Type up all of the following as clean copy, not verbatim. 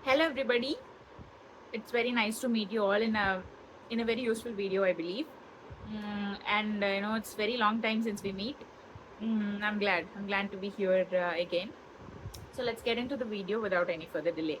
Hello everybody. It's very nice to meet you all in a very useful video, I believe. And it's very long time since we meet. I'm glad. I'm glad to be here again. So let's get into the video without any further delay.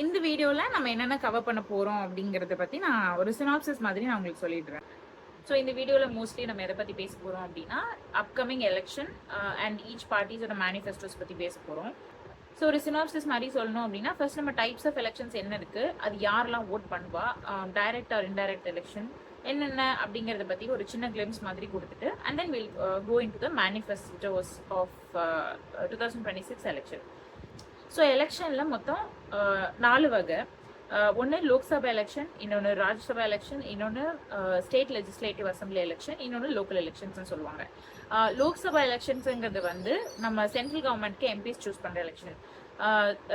இந்த வீடியோல நம்ம என்னென்ன cover பண்ண போறோம் அப்படிங்கறத பத்தி நான் ஒரு சினாப்சிஸ் மாதிரி நான் உங்களுக்கு சொல்லிடுறேன். ஸோ இந்த வீடியோவில் மோஸ்ட்லி நம்ம எதை பற்றி பேச போகிறோம் அப்படின்னா upcoming election and each பார்ட்டிஸோட manifestos பற்றி பேச போகிறோம். ஸோ ஒரு சினாப்சிஸ் மாதிரி சொல்லணும் அப்படின்னா ஃபர்ஸ்ட் நம்ம டைப்ஸ் ஆஃப் எலெக்ஷன்ஸ் என்ன இருக்குது, அது யாரெல்லாம் ஓட் பண்ணுவா, டைரக்ட் ஆர் இன்டைரக்ட் எலெக்ஷன் என்னென்ன அப்படிங்கிறத பற்றி ஒரு சின்ன கிளிம்ஸ் மாதிரி கொடுத்துட்டு and then will go in to the manifestos of 2026 election. So எலெக்ஷனில் மொத்தம் 4 வகை. ஒன்று லோக்சபா எலெக்ஷன், இன்னொன்று ராஜ்யசபா எலெக்ஷன், இன்னொன்று ஸ்டேட் லெஜிஸ்லேட்டிவ் அசம்பிளி எலெக்ஷன், இன்னொன்று லோக்கல் எலெக்ஷன்ஸ்னு சொல்லுவாங்க. லோக்சபா எலெக்ஷன்ஸுங்கிறது வந்து நம்ம சென்ட்ரல் கவர்மெண்ட்க்கு எம்பிஸ் சூஸ் பண்ணுற எலெக்ஷன்.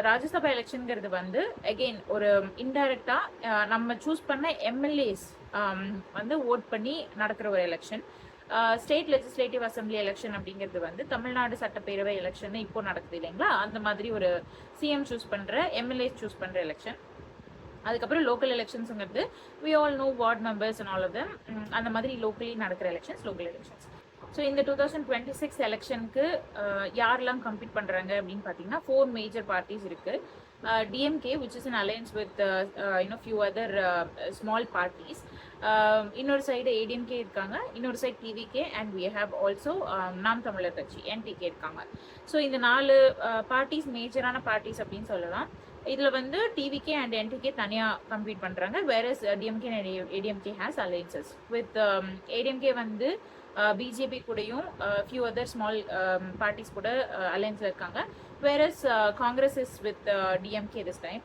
ராஜ்யசபா எலெக்ஷனுங்கிறது வந்து அகெயின் ஒரு இன்டைரக்டா நம்ம சூஸ் பண்ண எம்எல்ஏஸ் வந்து ஓட் பண்ணி நடக்கிற ஒரு election. State legislative assembly election அப்படிங்கிறது வந்து தமிழ்நாடு சட்டப்பேரவை எலெக்ஷன் இப்போ நடக்குது இல்லைங்களா, அந்த மாதிரி ஒரு சிஎம் சூஸ் பண்ற எம்எல்ஏஸ் சூஸ் பண்ற எலெக்ஷன். அதுக்கப்புறம் லோக்கல் எலெக்ஷன்ஸுங்கிறது we all know ward members and all of them, அந்த மாதிரி லோக்கலி நடக்கிற எலெக்ஷன்ஸ் லோக்கல் எலெக்ஷன்ஸ். ஸோ இந்த 2026 எலெக்ஷனுக்கு யாரெல்லாம் கம்பீட் பண்ணுறாங்க அப்படின்னு பார்த்தீங்கன்னா 4 மேஜர் பார்ட்டிஸ் இருக்குது. DMK, which is an alliance with few other small parties. இன்னொரு சைடு ADMK இருக்காங்க, இன்னொரு side TVK, and we have also நாம் தமிழர் கட்சி NTK இருக்காங்க. ஸோ இந்த 4 பார்ட்டிஸ் மேஜரான பார்ட்டிஸ் அப்படின்னு சொல்லலாம். இதில் வந்து TVK அண்ட் NTK தனியாக கம்பீட் பண்ணுறாங்க, whereas DMK and ADMK has alliances with ADMK வந்து பிஜேபி கூடயும் ஃபியூ அதர் ஸ்மால் பார்ட்டிஸ் கூட அலைன்ஸில் இருக்காங்க, whereas Congress is with DMK this time.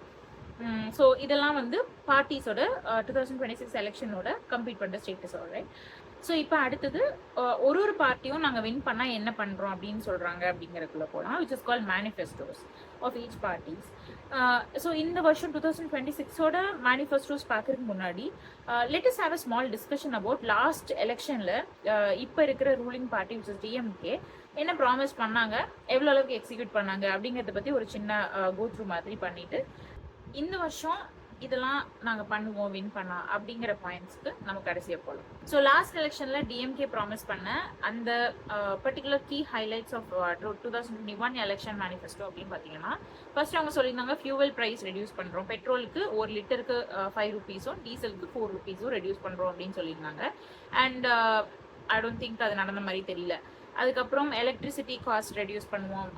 So இதெல்லாம் வந்து பார்ட்டிஸோட 2026 எலெக்ஷனோட கம்பீட் பண்ணுற ஸ்டேட்டஸ். ஆல்ரைட். ஸோ இப்போ அடுத்தது ஒரு பார்ட்டியும் நாங்கள் வின் பண்ணால் என்ன பண்ணுறோம் அப்படின்னு சொல்கிறாங்க அப்படிங்கிறதுக்குள்ள போகலாம், which is call manifestos of each parties. So இந்த வருஷம் 2026ஓட மேனிஃபெஸ்டோஸ் பார்க்கறதுக்கு முன்னாடி let us have a small discussion about last எலெக்ஷனில் இப்போ இருக்கிற ruling party which is DMK என்ன ப்ராமிஸ் பண்ணாங்க, எவ்வளோ அளவுக்கு எக்ஸிக்யூட் பண்ணாங்க அப்படிங்கிறத பற்றி ஒரு சின்ன கோ த்ரூ மாதிரி பண்ணிட்டு இந்த வருஷம் இதெல்லாம் நாங்கள் பண்ணுவோம் வின் பண்ணா அப்படிங்கிற பாயிண்ட்ஸ்க்கு நம்ம கடைசியாக போகலாம். ஸோ லாஸ்ட் எலெக்ஷனில் DMK ப்ராமிஸ் பண்ண அந்த particular key highlights of 2021 election manifesto அப்படின்னு பார்த்தீங்கன்னா ஃபர்ஸ்ட் அவங்க சொல்லியிருந்தாங்க ஃபியூவல் ப்ரைஸ் ரெடியூஸ் பண்ணுறோம், பெட்ரோலுக்கு 1 லிட்டருக்கு 5 ருபீஸும் டீசலுக்கு 4 ருபீஸும் ரெடியூஸ் பண்ணுறோம் அப்படின்னு சொல்லியிருந்தாங்க. அண்ட் ஐ டோன்ட் திங்க் அது நடந்த மாதிரி தெரியல. அதுக்கப்புறம் எலக்ட்ரிசிட்டி காஸ்ட் ரெடியூஸ் பண்ணுவோம்,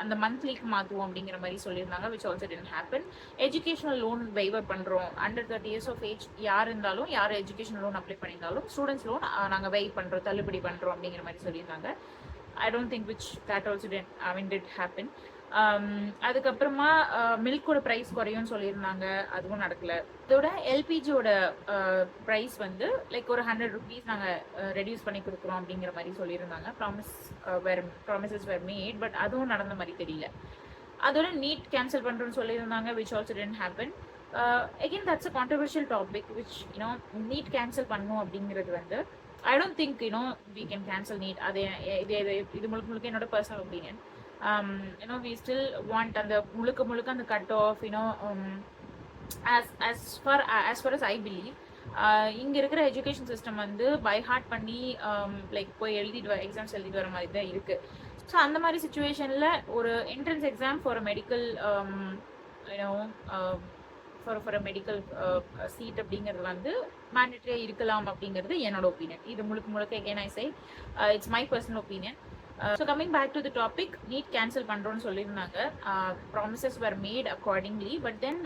அந்த மந்த்லிக்கு மாற்றுவோம் அப்படிங்கிற மாதிரி சொல்லியிருந்தாங்க, which also didn't happen. Educational loan waiver பண்ணுறோம், அண்டர் 30 years ஆஃப் ஏஜ் யார் இருந்தாலும், யார் எஜுகேஷனல் லோன் அப்ளை பண்ணியிருந்தாலும் ஸ்டூடெண்ட்ஸ் லோன் நாங்கள் வெயிட் பண்ணுறோம், தள்ளுபடி பண்ணுறோம் அப்படிங்கிற மாதிரி சொல்லியிருந்தாங்க. ஐ don't think which that also did happen. அதுக்கப்புறமா மில்கோட ப்ரைஸ் குறையும்னு சொல்லியிருந்தாங்க, அதுவும் நடக்கல. இதோட எல்பிஜியோட ப்ரைஸ் வந்து லைக் ஒரு 100 rupees நாங்கள் ரெடியூஸ் பண்ணி கொடுக்குறோம் அப்படிங்கிற மாதிரி சொல்லியிருந்தாங்க. ப்ராமிசஸ் வேர் மேட், பட் அதுவும் நடந்த மாதிரி தெரியல. அதோட நீட் கேன்சல் பண்ணுறோன்னு சொல்லியிருந்தாங்க, which also didn't happen. Again that's a controversial topic, which NEET cancel பண்ணும் அப்படிங்கிறது வந்து I don't think we can cancel NEET. அது இது முழுக்க என்னோட personal opinion. We still want அந்த முழுக்க அந்த cut off as far as I believe இங்கே இருக்கிற எஜுகேஷன் சிஸ்டம் வந்து பை ஹார்ட் பண்ணி லைக் போய் எக்ஸாம்ஸ் எழுதிட்டு வர மாதிரி தான் இருக்குது. ஸோ அந்த மாதிரி சுச்சுவேஷனில் ஒரு entrance exam for a medical for a medical seat அப்படிங்கிறது வந்து மேண்டேட்டரியாக இருக்கலாம் அப்படிங்கிறது என்னோட ஒப்பீனியன். இது முழுக்க again I say it's my personal opinion. So coming back to the topic, NEET cancel பண்றோம்னு சொல்லியிருந்தாங்க. Promises were made accordingly, but then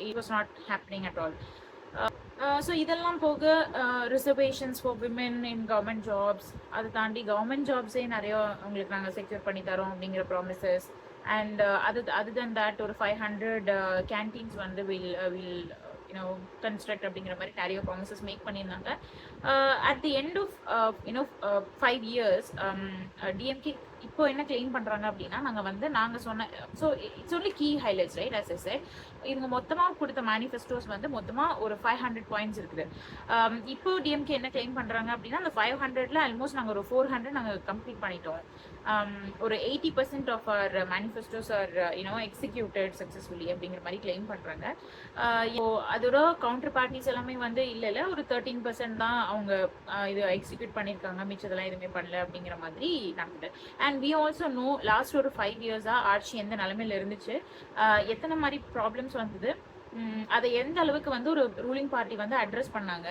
it was not happening at all. So இதெல்லாம் போக reservations for women in government jobs, அதை தாண்டி government ஜாப்ஸே நிறைய உங்களுக்கு நாங்கள் secure பண்ணி தரோம் அப்படிங்கிற ப்ராமிசஸ். அண்ட் அது தன் தட் ஒரு 500 கேன்டீன்ஸ் வந்து வில் கன்ஸ்ட்ரக்ட் அப்படிங்கிற மாதிரி நிறைய ப்ராமிசஸ் மேக் பண்ணியிருந்தாங்க. At the end of 5 years DMK இப்போ என்ன கிளைம் பண்றாங்க அப்படின்னா, நாங்க சொன்ன so it's only key highlights right as I said. இவங்க மொத்தமா கொடுத்த மேனிஃபெஸ்டோஸ் வந்து மொத்தமா ஒரு 500 பாயிண்ட்ஸ் இருக்குது. இப்போ டிஎம்கே என்ன கிளைம் பண்றாங்க அப்படின்னா, அந்த 500ல ஆல்மோஸ்ட் நாங்க ஒரு 400 நாங்க கம்ப்ளீட் பண்ணிட்டோம். ஒரு 80% of our manifestos are executed successfully அப்படிங்கிற மாதிரி கிளைம் பண்றாங்க. இப்போ அதோட கவுண்டர் பார்ட்டிஸ் எல்லாமே வந்து இல்ல ஒரு 13% தான் அவங்க இது எக்ஸிக்யூட் பண்ணியிருக்காங்க, மிச்சதெல்லாம் எதுவுமே பண்ணல அப்படிங்கிற மாதிரி நடக்குது. And we also know last ஒரு 5 இயர்ஸா ஆட்சி எந்த நிலைமையில இருந்துச்சு, எத்தனை மாதிரி ப்ராப்ளம்ஸ் வந்தது, அதை எந்த அளவுக்கு வந்து ஒரு ரூலிங் பார்ட்டி வந்து அட்ரஸ் பண்ணாங்க,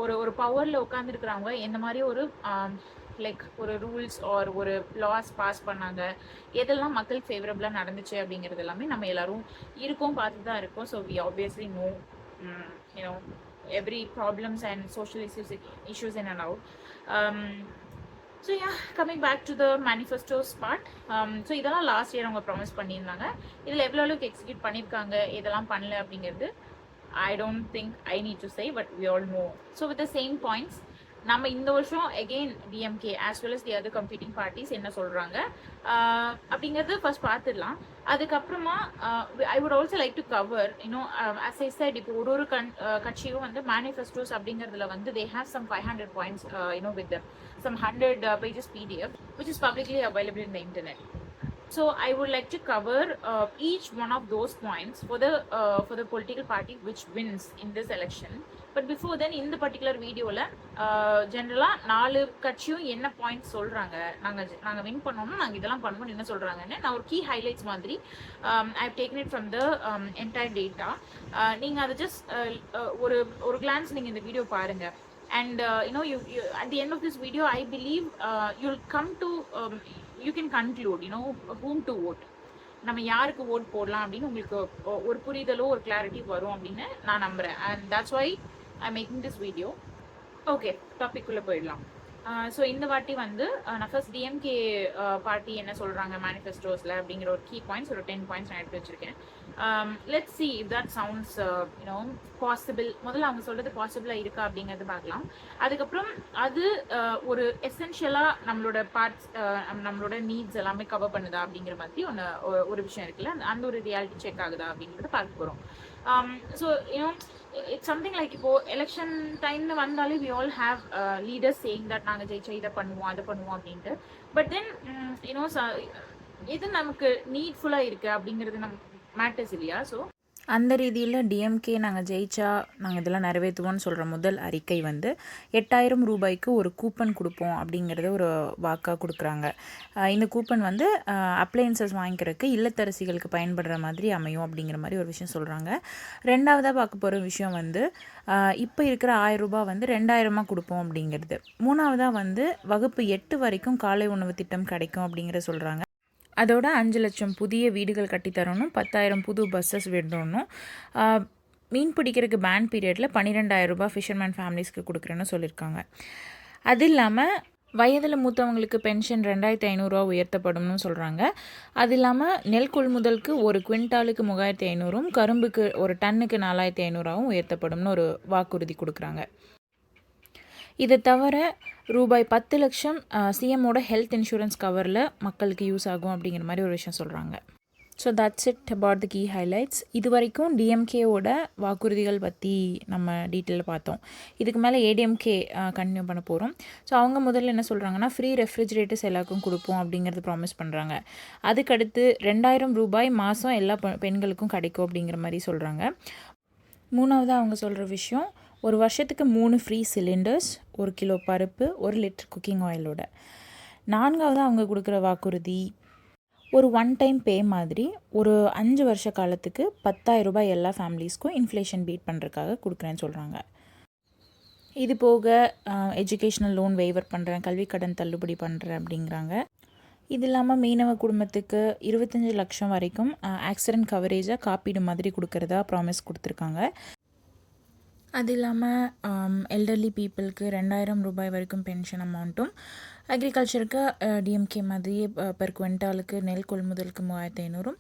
ஒரு பவர்ல உட்காந்துருக்கிறவங்க எந்த மாதிரி ஒரு லைக் ஒரு ரூல்ஸ் ஆர் ஒரு லாஸ் பாஸ் பண்ணாங்க, எதெல்லாம் மக்களுக்கு ஃபேவரபிளாக நடந்துச்சு அப்படிங்கிறது எல்லாமே நம்ம எல்லாரும் இருக்கோம், பார்த்து தான் இருக்கோம். So we obviously know you know every problems and social issues in and out. So ya, coming back to the manifestos part. So இதெல்லாம் லாஸ்ட் இயர் அவங்க ப்ராமிஸ் பண்ணியிருந்தாங்க. இதில் எவ்வளோ அளவுக்கு எக்ஸிக்யூட் பண்ணியிருக்காங்க, இதெல்லாம் பண்ணல அப்படிங்கிறது I don't think I need to say, but we all know. So with the same points, நம்ம இந்த வருஷம் again DMK as well as the other competing parties என்ன சொல்றாங்க அப்படிங்கிறது ஃபர்ஸ்ட் பார்த்துடலாம். அதுக்கப்புறமா I would also like to cover, as I said, இப்போ ஒரு கட்சியும் வந்து மேனிஃபெஸ்டோஸ் அப்படிங்கிறதுல வந்து they have some 500 points, with them, some 100 pages PDF which is publicly available in the internet. So I would like to cover each one of those points for the political party which wins in this election. But before then, in the particular video la generally 4 கட்சியும் என்ன points சொல்றாங்க, நாங்க win பண்ணோம்னா நாங்க இதெல்லாம் பண்ணுவோம் என்ன சொல்றாங்கன்னு நான் ஒரு கீ ஹைலைட்ஸ் மாதிரி I have taken it from the entire data. நீங்க அது just ஒரு glance நீங்க இந்த வீடியோ பாருங்க. And you at the end of this video, I believe you'll come to you can conclude whom to vote, நம்ம யாருக்கு vote போடலாம் அப்படின்னு உங்களுக்கு ஒரு புரிதலோ ஒரு கிளாரிட்டி வரும் அப்படின்னு நான் நம்புறேன். and that's why I'm making this video. Okay, topic உள்ள போயிடலாம். ஸோ இந்த வாட்டி வந்து நான் ஃபர்ஸ்ட் டிஎம்கே பார்ட்டி என்ன சொல்கிறாங்க மேனிஃபெஸ்டோஸில் அப்படிங்கிற ஒரு கீ பாயிண்ட்ஸ் ஒரு 10 பாயிண்ட்ஸ் நான் எடுத்து வச்சுருக்கேன். Let's see if that sounds possible. முதல்ல அவங்க சொல்கிறது பாசிபிளாக இருக்கா அப்படிங்கிறது பார்க்கலாம். அதுக்கப்புறம் அது ஒரு எசென்ஷியலாக நம்மளோட பார்ட்ஸ் நம்மளோட நீட்ஸ் எல்லாமே கவர் பண்ணுதா அப்படிங்கிற மாதிரி ஒரு விஷயம் இருக்குல்ல, அந்த ஒரு ரியாலிட்டி செக் ஆகுதா அப்படிங்கிறத பார்க்க போகிறோம். So it's something like இப்போ எலெக்ஷன் டைம்ல வந்தாலே we all have leaders saying that நாங்க ஜெயிச்சா இதை பண்ணுவோம் அதை பண்ணுவோம் அப்படின்ட்டு. பட் தென் எது நமக்கு நீட்ஃபுல்லா இருக்கு அப்படிங்கிறது நம்ம மேட்டர்ஸ் இல்லையா? ஸோ அந்த ரீதியில் டிஎம்கே நாங்கள் ஜெயிச்சா நாங்கள் இதெல்லாம் நிறைவேற்றுவோம்னு சொல்கிற முதல் அறிக்கை வந்து 8000 ரூபாய்க்கு ஒரு கூப்பன் கொடுப்போம் அப்படிங்கிறத ஒரு வாக்காக கொடுக்குறாங்க. இந்த கூப்பன் வந்து அப்ளையன்சஸ் வாங்கிக்கிறதுக்கு இல்லத்தரசிகளுக்கு பயன்படுற மாதிரி அமையும் அப்படிங்கிற மாதிரி ஒரு விஷயம் சொல்கிறாங்க. ரெண்டாவதாக பார்க்க போகிற விஷயம் வந்து இப்போ இருக்கிற 1000 ரூபாய் வந்து 2000 கொடுப்போம் அப்படிங்கிறது. மூணாவதாக வந்து வகுப்பு 8 வரைக்கும் காலை உணவு திட்டம் கிடைக்கும் அப்படிங்கிற சொல்கிறாங்க. அதோட 5 லட்சம் புதிய வீடுகள் கட்டித்தரணும், 10,000 புது பஸ்ஸஸ் விடணும், மீன் பிடிக்கிறதுக்கு பேன் பீரியடில் 12,000 ரூபாய் ஃபிஷர்மேன் ஃபேமிலிஸ்க்கு கொடுக்குறேன்னு சொல்லியிருக்காங்க. அது இல்லாமல் வயதில் மூத்தவங்களுக்கு பென்ஷன் 2,500 உயர்த்தப்படும்னு சொல்கிறாங்க. அது இல்லாமல் நெல் கொள்முதலுக்கு ஒரு குவிண்டாலுக்கு 3,500, கரும்புக்கு ஒரு டன்னுக்கு 4,500 உயர்த்தப்படும்னு ஒரு வாக்குறுதி கொடுக்குறாங்க. இதை தவிர ரூபாய் 10 லட்சம் சிஎம்மோட ஹெல்த் இன்சூரன்ஸ் கவரில் மக்களுக்கு யூஸ் ஆகும் அப்படிங்கிற மாதிரி ஒரு விஷயம் சொல்கிறாங்க. So that's it about the key highlights. இது வரைக்கும் டிஎம்கேவோட வாக்குறுதிகள் பற்றி நம்ம டீட்டெயிலில் பார்த்தோம். இதுக்கு மேலே ஏடிஎம்கே கண்டினியூ பண்ண போகிறோம். ஸோ அவங்க முதல்ல என்ன சொல்கிறாங்கன்னா, ஃப்ரீ ரெஃப்ரிஜரேட்டர்ஸ் எல்லாருக்கும் கொடுப்போம் அப்படிங்கிறது ப்ராமிஸ் பண்ணுறாங்க. அதுக்கடுத்து 2,000 ரூபாய் மாதம் எல்லா பெண்களுக்கும் கிடைக்கும் அப்படிங்கிற மாதிரி சொல்கிறாங்க. மூணாவது அவங்க சொல்கிற விஷயம், ஒரு வருஷத்துக்கு 3 ஃப்ரீ சிலிண்டர்ஸ், 1 கிலோ பருப்பு, 1 லிட்டர் குக்கிங் ஆயிலோட. நான்காவது அவங்க கொடுக்குற வாக்குறுதி, ஒரு ஒன் டைம் பே மாதிரி ஒரு 5 வருஷ காலத்துக்கு 10,000 ரூபாய் எல்லா ஃபேமிலிஸ்க்கும் இன்ஃப்ளேஷன் பீட் பண்ணுறதுக்காக கொடுக்குறேன்னு சொல்கிறாங்க. இது போக எஜுகேஷ்னல் லோன் வெய்வர் பண்ணுறேன், கல்வி கடன் தள்ளுபடி பண்ணுறேன் அப்படிங்கிறாங்க. இது இல்லாமல் மீனவ குடும்பத்துக்கு 25 லட்சம் வரைக்கும் ஆக்சிடென்ட் கவரேஜாக காப்பீடு மாதிரி கொடுக்குறதா ப்ராமிஸ் கொடுத்துருக்காங்க. அது இல்லாமல் எல்டர்லி பீப்புளுக்கு 2,000 ரூபாய் வரைக்கும் பென்ஷன் அமௌண்ட்டும், அக்ரிகல்ச்சருக்கு டிஎம்கே மாதிரி பெர் குவிண்டாலுக்கு நெல் கொள்முதலுக்கு 3,500,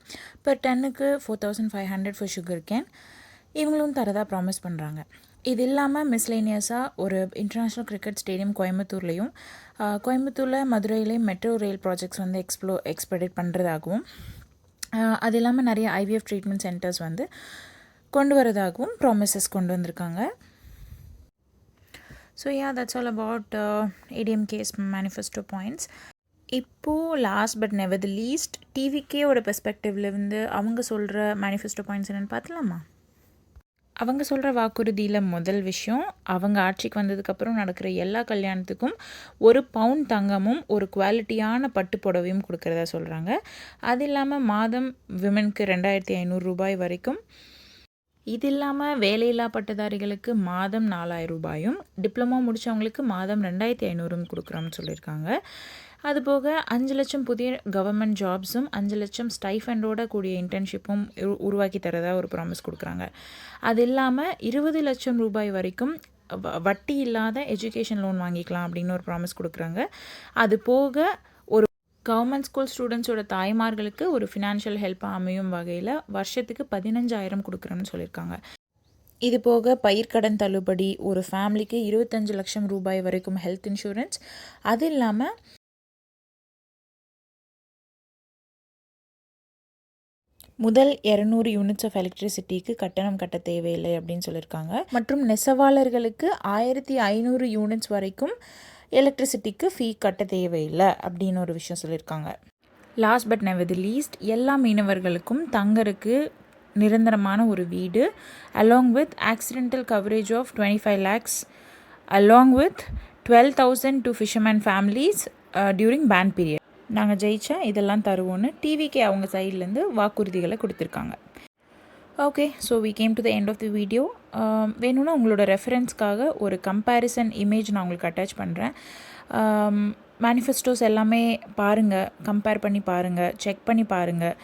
பெர் டன்னுக்கு 4,500 ஃபார் சுகர் கேன் இவங்களும் தரதாக ப்ராமிஸ் பண்ணுறாங்க. இது இல்லாமல் மிஸ்லேனியஸாக ஒரு இன்டர்நேஷ்னல் கிரிக்கெட் ஸ்டேடியம் கோயம்புத்தூர்லேயும் கோயம்புத்தூரில் மதுரையிலே மெட்ரோ ரயில் ப்ராஜெக்ட்ஸ் வந்து எக்ஸ்பெக்ட் பண்ணுறதாகவும் அது இல்லாமல் நிறைய ஐவிஎஃப் ட்ரீட்மெண்ட் சென்டர்ஸ் வந்து கொண்டு வரதாகவும் ப்ராமிசஸ் கொண்டு வந்திருக்காங்க. ஸோ தட்ஸ் ஆல் அபவுட் ஏடிஎம்கேஸ் மேனிஃபெஸ்டோ பாயிண்ட்ஸ். இப்போது last but never the least டிவிக்கேயோட பெர்ஸ்பெக்டிவ்லேருந்து அவங்க சொல்கிற மேனிஃபெஸ்டோ பாயிண்ட்ஸ் என்னென்னு பார்த்துலாமா? அவங்க சொல்கிற வாக்குறுதியில் முதல் விஷயம், அவங்க ஆட்சிக்கு வந்ததுக்கப்புறம் நடக்கிற எல்லா கல்யாணத்துக்கும் 1 பவுன் தங்கமும் ஒரு குவாலிட்டியான பட்டு புடவையும் கொடுக்குறதா சொல்கிறாங்க. அது இல்லாமல் மாதம் விமென்க்கு 2500 ரூபாய் வரைக்கும், இது இல்லாமல் வேலையில்லா பட்டதாரிகளுக்கு மாதம் 4000 ரூபாயும், டிப்ளமோ முடித்தவங்களுக்கு மாதம் 2500 கொடுக்குறோம்னு சொல்லியிருக்காங்க. அதுபோக 5 லட்சம் புதிய கவர்மெண்ட் ஜாப்ஸும் 5 லட்சம் ஸ்டைஃபண்டோட கூடிய இன்டர்ன்ஷிப்பும் உருவாக்கி தரதா ஒரு ப்ராமிஸ் கொடுக்குறாங்க. அது இல்லாமல் 20 லட்சம் ரூபாய் வரைக்கும் வட்டி இல்லாத எஜுகேஷன் லோன் வாங்கிக்கலாம் அப்படின்னு ஒரு ப்ராமிஸ் கொடுக்குறாங்க. அது போக ஒரு கவர்மெண்ட் ஸ்கூல் ஸ்டூடெண்ட்ஸோட தாய்மார்களுக்கு ஒரு ஃபினான்ஷியல் ஹெல்ப்பாக அமையும் வகையில் வருஷத்துக்கு 15,000 கொடுக்குறோன்னு சொல்லியிருக்காங்க. இது போக பயிர்க்கடன் தள்ளுபடி, ஒரு ஃபேமிலிக்கு 25 லட்சம் ரூபாய் வரைக்கும் ஹெல்த் இன்சூரன்ஸ், அது இல்லாமல் முதல் 200 யூனிட்ஸ் ஆஃப் எலக்ட்ரிசிட்டிக்கு கட்டணம் கட்ட தேவையில்லை அப்படின்னு சொல்லியிருக்காங்க. மற்றும் நெசவாளர்களுக்கு 1500 யூனிட்ஸ் வரைக்கும் எலக்ட்ரிசிட்டிக்கு ஃபீ கட்ட தேவையில்லை அப்படின்னு ஒரு விஷயம் சொல்லியிருக்காங்க. Last but never the least, எல்லா மீனவர்களுக்கும் தங்கருக்கு நிரந்தரமான ஒரு வீடு, along with accidental coverage of 25 lakhs, along with 12,000 to fisherman families during ban period. நாங்கள் ஜெயிச்சா இதெல்லாம் தருவோன்னு டிவிக்கே அவங்க சைட்லேருந்து வாக்குறுதிகளை கொடுத்துருக்காங்க. Okay, so we came to the end of the video. வேணும்னா உங்களோட ரெஃபரன்ஸ்க்காக ஒரு கம்பேரிசன் இமேஜ் நான் உங்களுக்கு அட்டாச் பண்ணுறேன். மேனிஃபெஸ்டோஸ் எல்லாமே பாருங்கள், கம்பேர் பண்ணி பாருங்கள், செக் பண்ணி பாருங்கள்.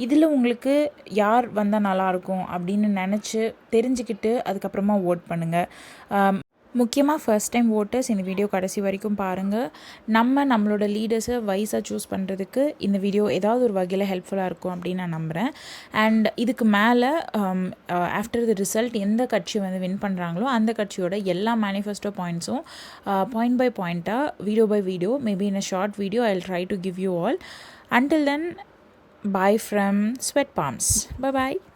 இதில் உங்களுக்கு யார் வந்தால் நல்லாயிருக்கும் அப்படின்னு நினச்சி தெரிஞ்சுக்கிட்டு அதுக்கப்புறமா ஓட் பண்ணுங்கள். முக்கியமாக ஃபர்ஸ்ட் டைம் ஓட்டர்ஸ் இந்த வீடியோ கடைசி வரைக்கும் பாருங்கள். நம்மளோட லீடர்ஸை வைஸாக சூஸ் பண்ணுறதுக்கு இந்த வீடியோ ஏதாவது ஒரு வகையில் ஹெல்ப்ஃபுல்லாக இருக்கும் அப்படின்னு நான் நம்புகிறேன். அண்ட் இதுக்கு மேலே ஆஃப்டர் தி ரிசல்ட் எந்த கட்சி வந்து வின் பண்ணுறாங்களோ அந்த கட்சியோட எல்லா மேனிஃபெஸ்டோ பாயிண்ட்ஸும் பாயிண்ட் பை பாயிண்ட்டாக, video by video, maybe in a short video I will try to give you all. Until then, bye from Sweat Palms. Bye bye.